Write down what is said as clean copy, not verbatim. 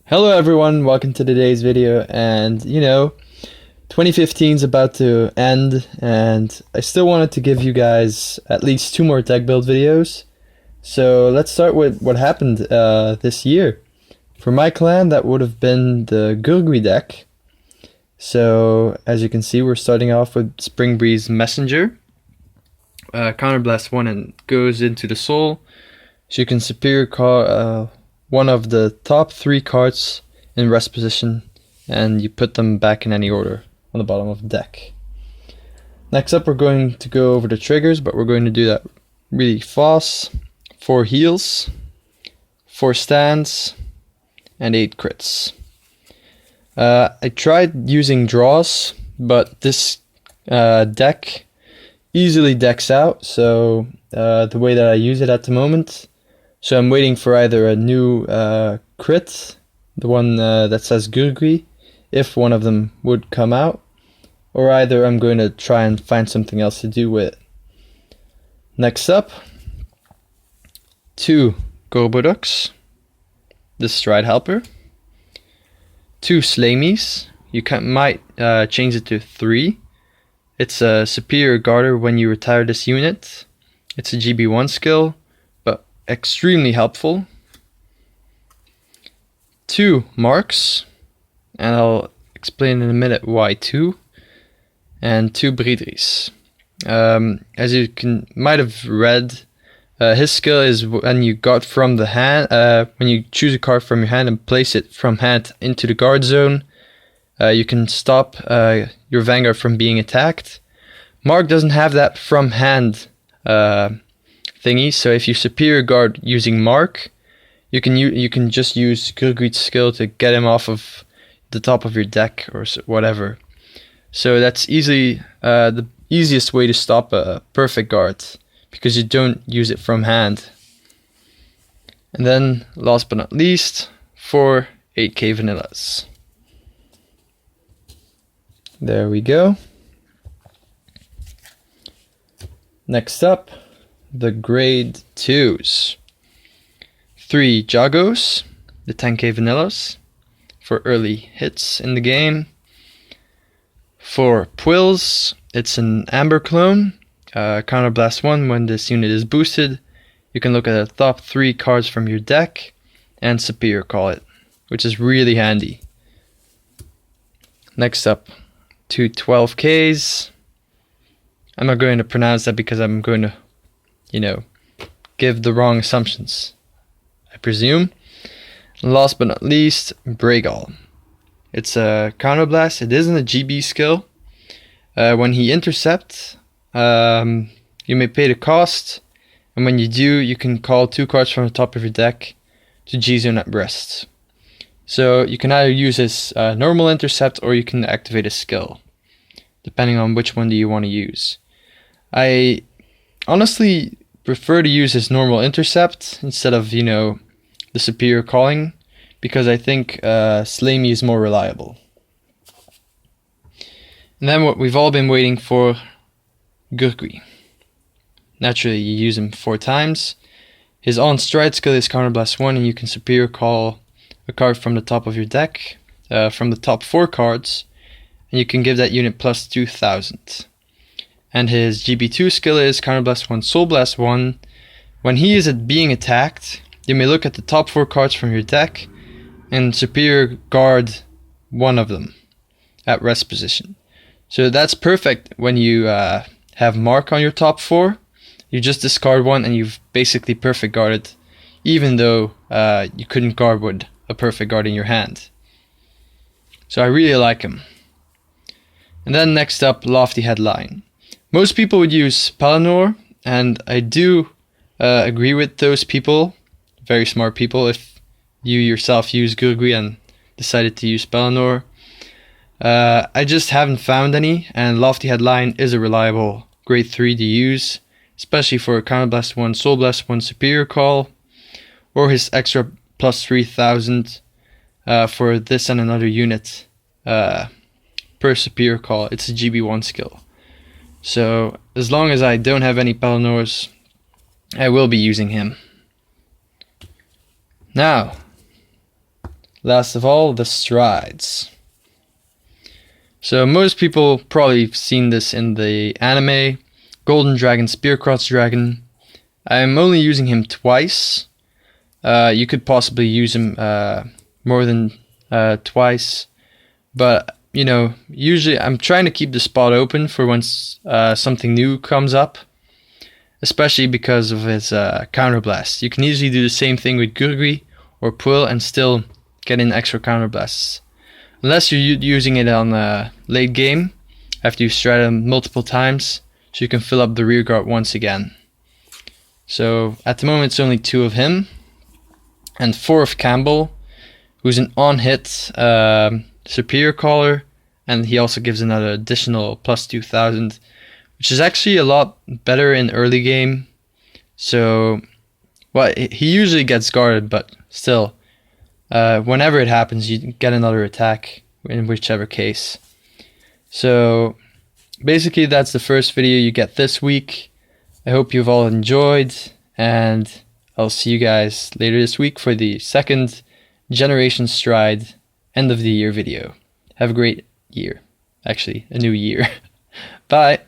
Hello everyone, welcome to today's video. And 2015 is about to end and I still wanted to give you guys at least two more deck build videos. So let's start with what happened this year. For my clan, that would have been the Gurguit deck. So as you can see, we're starting off with Spring Breeze Messenger. Counterblast 1 and goes into the soul. So you can superior call one of the top 3 cards in rest position and you put them back in any order on the bottom of the deck. Next up, we're going to go over the triggers, but we're going to do that really fast. 4 heals, 4 stands, and 8 crits. I tried using draws, but this deck easily decks out, so the way that I use it at the moment, so I'm waiting for either a new crit, the one that says Gurguit, if one of them would come out, or either I'm going to try and find something else to do with it. Next up, 2 Gurguit, the Stride Helper, 2 Slamies, you might change it to 3. It's a superior guarder when you retire this unit. It's a GB1 skill, but extremely helpful. 2 Marks, and I'll explain in a minute why 2. And 2 Bridries. As you might have read, his skill is when you got from the hand, when you choose a card from your hand and place it from hand into the guard zone, you can stop your Vanguard from being attacked. Mark doesn't have that from hand thingy, so if you superior guard using Mark, you can just use Gurguit's skill to get him off of the top of your deck or whatever. So that's easily the easiest way to stop a perfect guard, because you don't use it from hand. And then last but not least, 4 8K vanillas. There we go. Next up, the grade 2s. 3 Jagos, the 10K vanillas, for early hits in the game. 4 Pwills, it's an Amber clone. Counterblast 1, when this unit is boosted, you can look at the top 3 cards from your deck and superior call it, which is really handy. Next up, 2 12Ks. I'm not going to pronounce that because I'm going to, give the wrong assumptions, I presume. And last but not least, Bragal. It's a counterblast. It isn't a GB skill. When he intercepts, you may pay the cost, and when you do, you can call 2 cards from the top of your deck to G-Zone at rest. So you can either use his normal intercept or you can activate a skill, depending on which one do you want to use. I honestly prefer to use his normal intercept instead of, the superior calling, because I think Slamey is more reliable. And then what we've all been waiting for, Gurguit. Naturally, you use him 4 times. His on-stride skill is Counterblast 1, and you can superior call a card from the top of your deck, from the top 4 cards, and you can give that unit plus 2000. And his GB2 skill is Counterblast 1, Soul Blast 1. When he is being attacked, you may look at the top 4 cards from your deck and superior guard one of them at rest position. So that's perfect when you have Mark on your top 4. You just discard one and you've basically perfect guarded, even though you couldn't guard with a perfect guard in your hand. So I really like him. And then next up, Lofty Headline. Most people would use Paladin, and I do agree with those people, very smart people, if you yourself use Gurguit and decided to use Paladin. I just haven't found any, and Lofty Headline is a reliable grade 3 to use, especially for Counterblast 1, Soul Blast 1 superior call, or his extra plus 3000 for this and another unit per superior call. It's a GB1 skill. So as long as I don't have any Paladins, I will be using him. Now, last of all, the strides. So most people probably have seen this in the anime. Golden Dragon, Spearcross Dragon. I'm only using him twice. You could possibly use him more than twice. But, you know, usually I'm trying to keep the spot open for once something new comes up. Especially because of his counterblast. You can easily do the same thing with Gurguit or Puil and still get in extra counterblasts. Unless you're using it on late game, after you've strat him multiple times, so you can fill up the rear guard once again. So at the moment it's only 2 of him, and 4 of Campbell, who's an on-hit superior caller, and he also gives another additional plus 2000, which is actually a lot better in early game. So, well, he usually gets guarded, but still, whenever it happens, you get another attack in whichever case. So, basically, that's the first video you get this week. I hope you've all enjoyed, and I'll see you guys later this week for the second Generation Stride end of the year video. Have a great year. Actually, a new year. Bye.